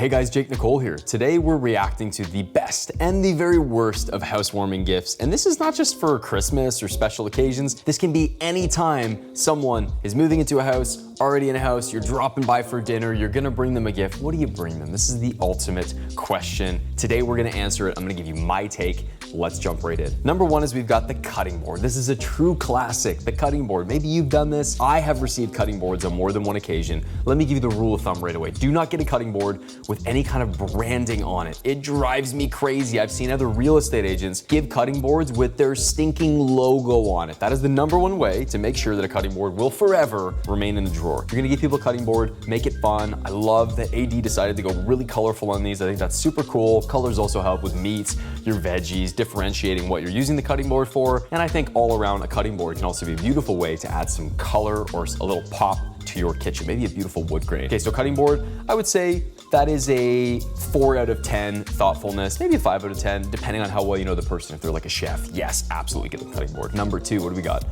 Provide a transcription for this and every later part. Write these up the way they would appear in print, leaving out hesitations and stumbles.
Hey guys, Jake Nicolle here. Today we're reacting to the best and the very worst of housewarming gifts. And this is not just for Christmas or special occasions. This can be any time someone is moving into a house, already in a house, you're dropping by for dinner, you're gonna bring them a gift. What do you bring them? This is the ultimate question. Today we're gonna answer it. I'm gonna give you my take. Let's jump right in. Number one is we've got the cutting board. This is a true classic, the cutting board. Maybe you've done this. I have received cutting boards on more than one occasion. Let me give you the rule of thumb right away. Do not get a cutting board with any kind of branding on it. It drives me crazy. I've seen other real estate agents give cutting boards with their stinking logo on it. That is the number one way to make sure that a cutting board will forever remain in the drawer. You're gonna give people a cutting board, make it fun. I love that AD decided to go really colorful on these. I think that's super cool. Colors also help with meats, your veggies, differentiating what you're using the cutting board for. And I think all around a cutting board can also be a beautiful way to add some color or a little pop to your kitchen, maybe a beautiful wood grain. Okay, so cutting board, I would say that is a 4 out of 10 thoughtfulness, maybe a 5 out of 10, depending on how well you know the person. If they're like a chef, yes, absolutely get the cutting board. Number two, what do we got?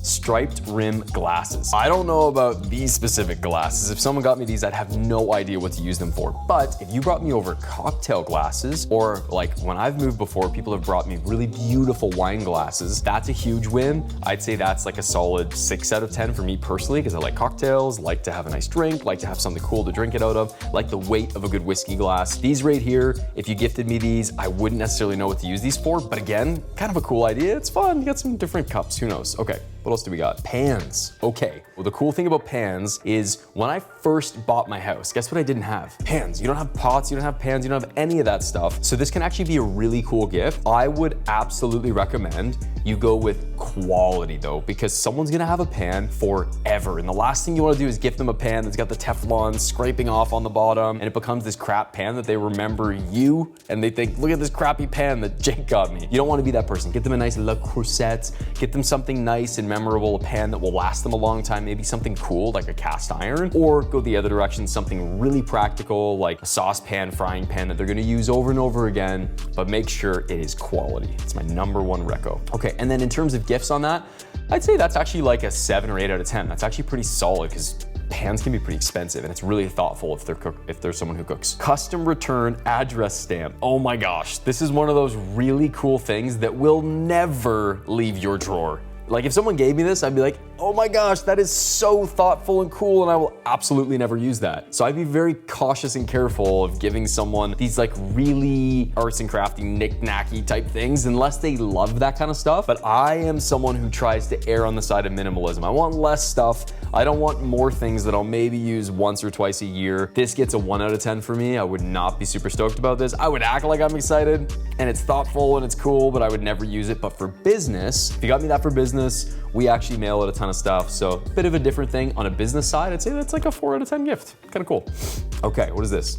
Striped rim glasses. I don't know about these specific glasses. If someone got me these, I'd have no idea what to use them for. But if you brought me over cocktail glasses, or like when I've moved before, people have brought me really beautiful wine glasses, that's a huge win. I'd say that's like a solid 6 out of 10 for me personally, because I like cocktails, like to have a nice drink, like to have something cool to drink it out of, like the weight of a good whiskey glass. These right here, if you gifted me these, I wouldn't necessarily know what to use these for, but again, kind of a cool idea. It's fun, you got some different cups, who knows? Okay. What else do we got? Pans. Okay. Well, the cool thing about pans is when I first bought my house, guess what I didn't have? Pans. You don't have pots, you don't have pans, you don't have any of that stuff. So this can actually be a really cool gift. I would absolutely recommend you go with quality though, because someone's gonna have a pan forever. And the last thing you wanna do is gift them a pan that's got the Teflon scraping off on the bottom and it becomes this crap pan that they remember you and they think, look at this crappy pan that Jake got me. You don't wanna be that person. Get them a nice Creuset, get them something nice and memorable, a pan that will last them a long time, maybe something cool like a cast iron, or go the other direction, something really practical like a saucepan, frying pan that they're gonna use over and over again, but make sure it is quality. It's my number one reco. Okay, and then in terms of gifts on that, I'd say that's actually like a 7 or 8 out of 10. That's actually pretty solid because pans can be pretty expensive and it's really thoughtful if they're someone who cooks. Custom return address stamp. Oh my gosh, this is one of those really cool things that will never leave your drawer. Like if someone gave me this, I'd be like, oh my gosh, that is so thoughtful and cool and I will absolutely never use that. So I'd be very cautious and careful of giving someone these like really arts and crafty knick-knacky type things unless they love that kind of stuff. But I am someone who tries to err on the side of minimalism. I want less stuff. I don't want more things that I'll maybe use once or twice a year. This gets a 1 out of 10 for me. I would not be super stoked about this. I would act like I'm excited and it's thoughtful and it's cool, but I would never use it. But for business, if you got me that for business, we actually mail it a ton of stuff. So a bit of a different thing on a business side. I'd say that's like a 4 out of 10 gift. Kind of cool. Okay, what is this?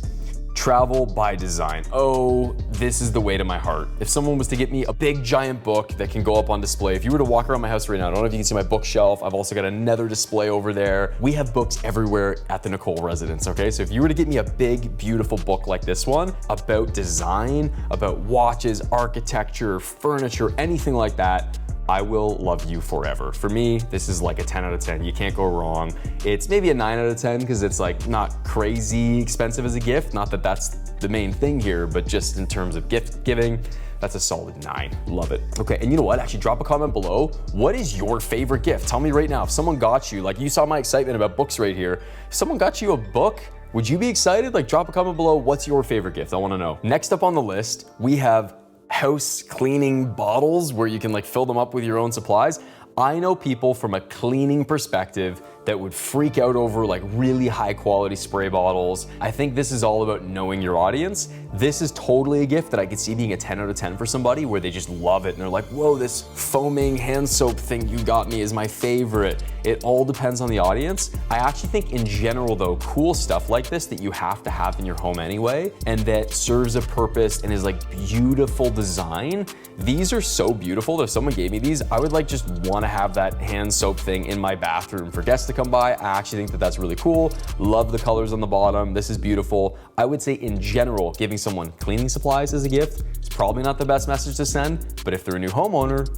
Travel by design. Oh, this is the way to my heart. If someone was to get me a big giant book that can go up on display, if you were to walk around my house right now, I don't know if you can see my bookshelf. I've also got another display over there. We have books everywhere at the Nicolle residence, okay? So if you were to get me a big, beautiful book like this one about design, about watches, architecture, furniture, anything like that, I will love you forever. For me, this is like a 10 out of 10. You can't go wrong. It's maybe a 9 out of 10 because it's like not crazy expensive as a gift. Not that that's the main thing here, but just in terms of gift giving, that's a solid 9. Love it. Okay, and you know what? Actually, drop a comment below. What is your favorite gift? Tell me right now. If someone got you, like you saw my excitement about books right here. If someone got you a book, would you be excited? Like drop a comment below. What's your favorite gift? I wanna know. Next up on the list, we have house cleaning bottles where you can like fill them up with your own supplies. I know people from a cleaning perspective that would freak out over like really high quality spray bottles. I think this is all about knowing your audience. This is totally a gift that I could see being a 10 out of 10 for somebody where they just love it and they're like, whoa, this foaming hand soap thing you got me is my favorite. It all depends on the audience. I actually think in general though, cool stuff like this that you have to have in your home anyway and that serves a purpose and is like beautiful design. These are so beautiful that if someone gave me these, I would like just want to have that hand soap thing in my bathroom for guests to come by. I actually think that that's really cool. Love the colors on the bottom. This is beautiful. I would say in general, giving someone cleaning supplies as a gift is probably not the best message to send, but if they're a new homeowner,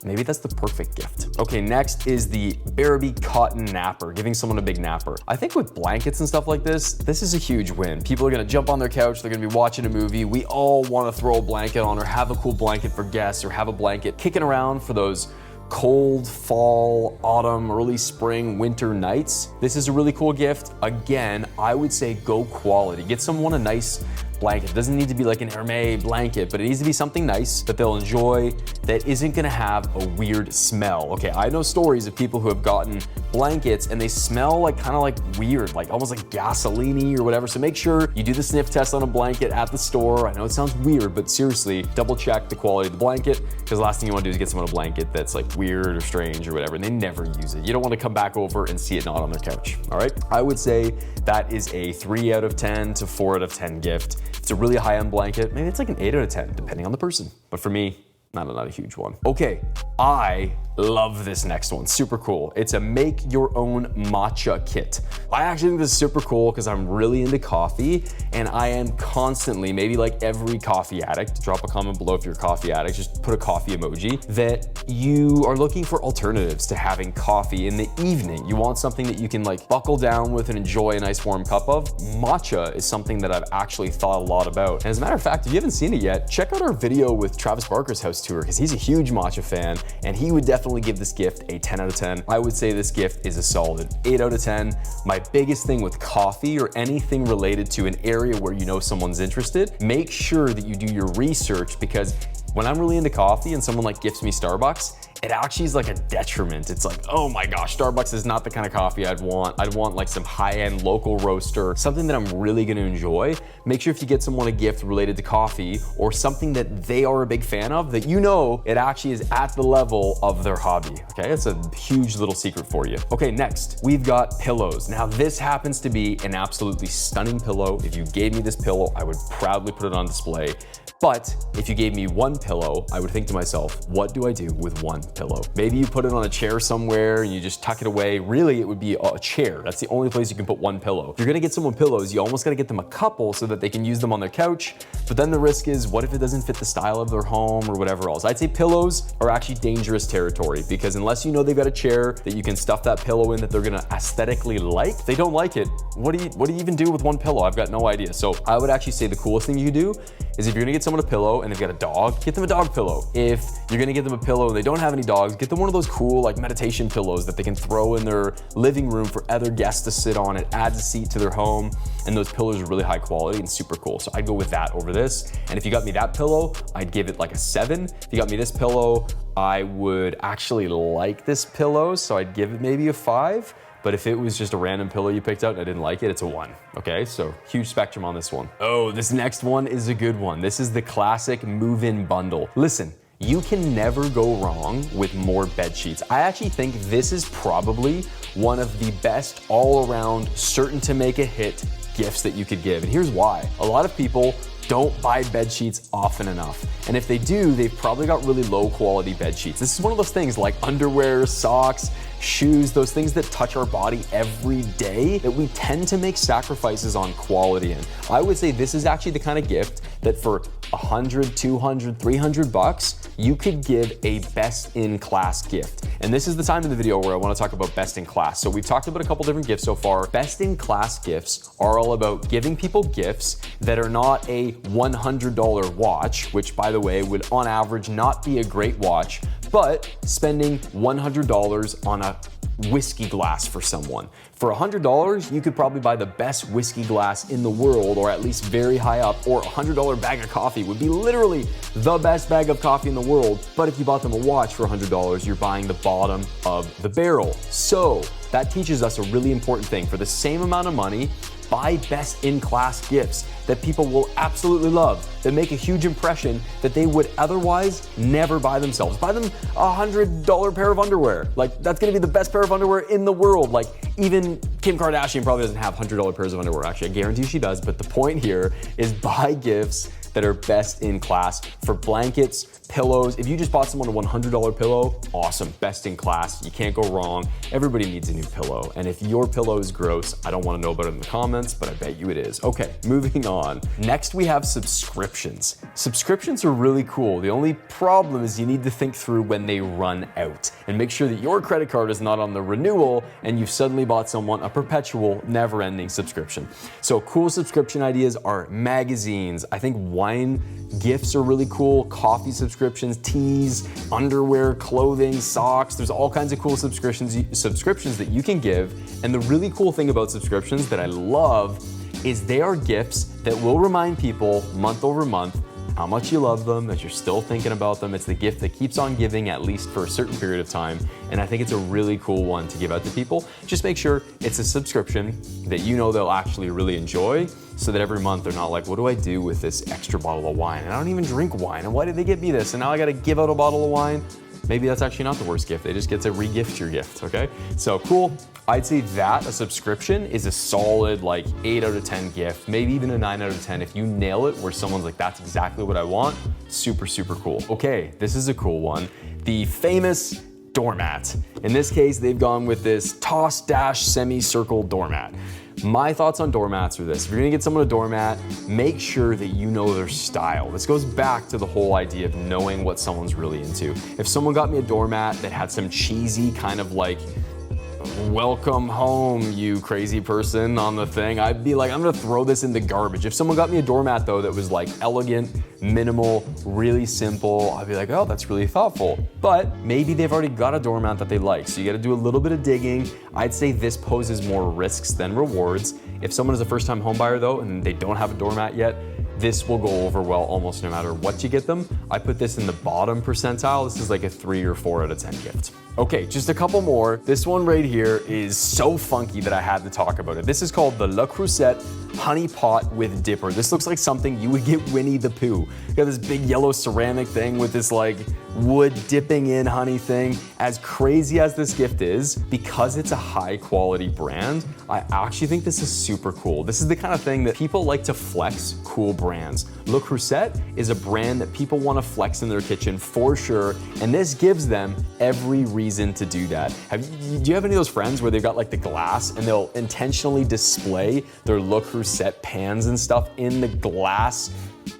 maybe that's the perfect gift. Okay, next is the Bearaby cotton napper, giving someone a big napper. I think with blankets and stuff like this is a huge win. People are gonna jump on their couch, they're gonna be watching a movie. We all wanna throw a blanket on or have a cool blanket for guests or have a blanket kicking around for those cold fall, autumn, early spring, winter nights. This is a really cool gift. Again, I would say go quality. Get someone a nice blanket. It doesn't need to be like an Hermes blanket, but it needs to be something nice that they'll enjoy, that isn't gonna have a weird smell. Okay, I know stories of people who have gotten blankets and they smell like kind of like weird, like almost like gasoline-y or whatever. So make sure you do the sniff test on a blanket at the store. I know it sounds weird, but seriously, double check the quality of the blanket, because the last thing you want to do is get someone a blanket that's like weird or strange or whatever, and they never use it. You don't want to come back over and see it not on their couch, all right? I would say that is a 3 out of 10 to 4 out of 10 gift. It's a really high-end blanket. Maybe it's like an 8 out of 10, depending on the person. But for me, not a huge one. Okay, I love this next one, super cool. It's a make your own matcha kit. I actually think this is super cool because I'm really into coffee and I am constantly, maybe like every coffee addict, drop a comment below if you're a coffee addict, just put a coffee emoji, that you are looking for alternatives to having coffee in the evening. You want something that you can like buckle down with and enjoy a nice warm cup of. Matcha is something that I've actually thought a lot about. And as a matter of fact, if you haven't seen it yet, check out our video with Travis Barker's house tour, because he's a huge matcha fan and he would definitely give this gift a 10 out of 10. I would say this gift is a solid 8 out of 10. My biggest thing with coffee or anything related to an area where you know someone's interested, make sure that you do your research, because when I'm really into coffee and someone like gifts me Starbucks, it actually is like a detriment. It's like, oh my gosh, Starbucks is not the kind of coffee I'd want. I'd want like some high-end local roaster, something that I'm really gonna enjoy. Make sure if you get someone a gift related to coffee or something that they are a big fan of, that you know it actually is at the level of their hobby, okay? It's a huge little secret for you. Okay, next, we've got pillows. Now this happens to be an absolutely stunning pillow. If you gave me this pillow, I would proudly put it on display. But if you gave me one pillow, I would think to myself, what do I do with one pillow? Maybe you put it on a chair somewhere and you just tuck it away. Really, it would be a chair. That's the only place you can put one pillow. If you're gonna get someone pillows, you almost gotta get them a couple so that they can use them on their couch. But then the risk is, what if it doesn't fit the style of their home or whatever else? I'd say pillows are actually dangerous territory, because unless you know they've got a chair that you can stuff that pillow in that they're gonna aesthetically like, if they don't like it, what do you even do with one pillow? I've got no idea. So I would actually say the coolest thing you do is, if you're gonna get someone a pillow and they've got a dog, get them a dog pillow. If you're gonna get them a pillow and they don't have any dogs, get them one of those cool like meditation pillows that they can throw in their living room for other guests to sit on. It adds a seat to their home, and those pillows are really high quality and super cool. So I'd go with that over this. And if you got me that pillow, I'd give it like a 7. If you got me this pillow, I would actually like this pillow, so I'd give it maybe a 5. But if it was just a random pillow you picked out and I didn't like it, it's a 1, okay? So huge spectrum on this one. Oh, this next one is a good one. This is the classic move-in bundle. Listen, you can never go wrong with more bed sheets. I actually think this is probably one of the best all-around, certain to make a hit gifts that you could give. And here's why. A lot of people don't buy bed sheets often enough. And if they do, they've probably got really low quality bed sheets. This is one of those things like underwear, socks, shoes, those things that touch our body every day that we tend to make sacrifices on quality in. I would say this is actually the kind of gift that for 100, 200, 300 bucks, you could give a best in class gift. And this is the time in the video where I want to talk about best in class. So we've talked about a couple different gifts so far. Best in class gifts are all about giving people gifts that are not a $100 watch, which by the way would on average not be a great watch, but spending $100 on a whiskey glass for someone. For $100, you could probably buy the best whiskey glass in the world, or at least very high up, or a $100 bag of coffee would be literally the best bag of coffee in the world. But if you bought them a watch for $100, you're buying the bottom of the barrel. So that teaches us a really important thing. For the same amount of money, buy best in class gifts that people will absolutely love, that make a huge impression that they would otherwise never buy themselves. Buy them a $100 pair of underwear. Like, that's gonna be the best pair of underwear in the world. Like, even Kim Kardashian probably doesn't have $100 pairs of underwear. Actually, I guarantee she does, but the point here is buy gifts that are best in class for blankets, pillows. If you just bought someone a $100 pillow, awesome, best in class. You can't go wrong. Everybody needs a new pillow. And if your pillow is gross, I don't want to know about it in the comments, but I bet you it is. Okay, moving on. Next, we have subscriptions. Subscriptions are really cool. The only problem is you need to think through when they run out and make sure that your credit card is not on the renewal and you've suddenly bought someone a perpetual, never-ending subscription. So cool subscription ideas are magazines. I think wine gifts are really cool, coffee subscriptions, teas, underwear, clothing, socks. There's all kinds of cool subscriptions that you can give. And the really cool thing about subscriptions that I love is they are gifts that will remind people month over month how much you love them, that you're still thinking about them. It's the gift that keeps on giving, at least for a certain period of time. And I think it's a really cool one to give out to people. Just make sure it's a subscription that you know they'll actually really enjoy, so that every month they're not like, what do I do with this extra bottle of wine? And I don't even drink wine, and why did they get me this? And now I gotta give out a bottle of wine. Maybe that's actually not the worst gift. They just get to re-gift your gift, okay? So cool. I'd say that a subscription is a solid like 8 out of 10 gift, maybe even a 9 out of 10. If you nail it where someone's like, that's exactly what I want, super, super cool. Okay, this is a cool one. The famous doormat. In this case, they've gone with this toss-semicircle doormat. My thoughts on doormats are this: if you're gonna get someone a doormat, make sure that you know their style. This goes back to the whole idea of knowing what someone's really into. If someone got me a doormat that had some cheesy kind of like, welcome home, you crazy person on the thing, I'd be like, I'm gonna throw this in the garbage. If someone got me a doormat though that was like elegant, minimal, really simple, I'd be like, oh, that's really thoughtful. But maybe they've already got a doormat that they like, so you gotta do a little bit of digging. I'd say this poses more risks than rewards. If someone is a first-time home buyer though, and they don't have a doormat yet, this will go over well almost no matter what you get them. I put this in the bottom percentile. This is like a 3 or 4 out of 10 gift. Okay, just a couple more. This one right here is so funky that I had to talk about it. This is called the Creuset honey pot with dipper. This looks like something you would get Winnie the Pooh. You got this big yellow ceramic thing with this like wood dipping in honey thing. As crazy as this gift is, because it's a high quality brand, I actually think this is super cool. This is the kind of thing that people like to flex cool brands. Le Creuset is a brand that people want to flex in their kitchen for sure, and this gives them every reason to do that. Do you have any of those friends where they've got like the glass and they'll intentionally display their Le Creuset pans and stuff in the glass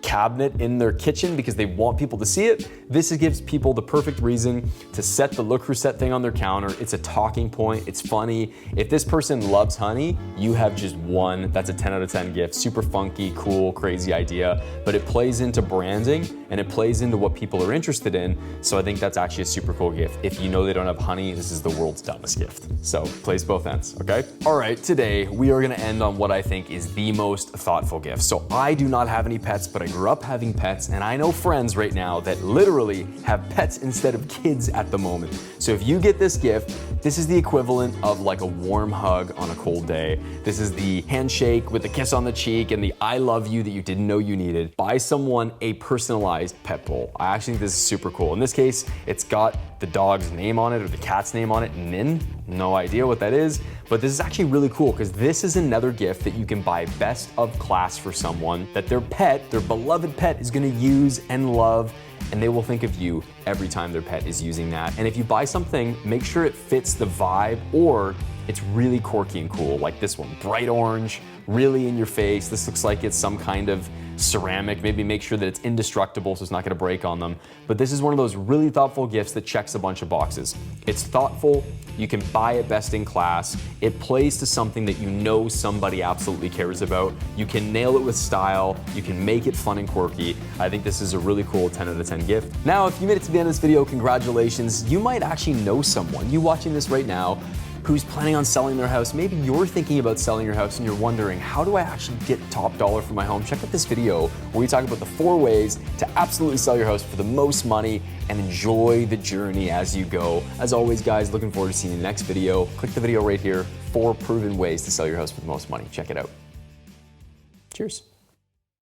cabinet in their kitchen because they want people to see it? This gives people the perfect reason to set the Le Creuset thing on their counter. It's a talking point, it's funny. If this person loves honey, you have just won. That's a 10 out of 10 gift. Super funky, cool, crazy idea, but it plays into branding and it plays into what people are interested in. So I think that's actually a super cool gift. If you know they don't have honey, this is the world's dumbest gift. So plays both ends, okay? All right, today we are gonna end on what I think is the most thoughtful gift. So I do not have any pets, but I grew up having pets, and I know friends right now that literally have pets instead of kids at the moment. So if you get this gift, this is the equivalent of like a warm hug on a cold day. This is the handshake with the kiss on the cheek and the I love you that you didn't know you needed. Buy someone a personalized pet bowl. I actually think this is super cool. In this case, it's got the dog's name on it or the cat's name on it, Nin. No idea what that is, but this is actually really cool because this is another gift that you can buy best of class for someone that their pet, their beloved pet, is gonna use and love, and they will think of you every time their pet is using that. And if you buy something, make sure it fits the vibe or it's really quirky and cool, like this one, bright orange, really in your face. This looks like it's some kind of ceramic. Maybe make sure that it's indestructible so it's not gonna break on them. But this is one of those really thoughtful gifts that checks a bunch of boxes. It's thoughtful, you can buy it best in class, it plays to something that you know somebody absolutely cares about, you can nail it with style, you can make it fun and quirky. I think this is a really cool 10 out of 10 gift. Now, if you made it to the end of this video, congratulations. You might actually know someone, you watching this right now, who's planning on selling their house. Maybe you're thinking about selling your house and you're wondering, how do I actually get top dollar for my home? Check out this video where we talk about the 4 ways to absolutely sell your house for the most money and enjoy the journey as you go. As always, guys, looking forward to seeing you in the next video. Click the video right here, 4 proven ways to sell your house for the most money. Check it out. Cheers.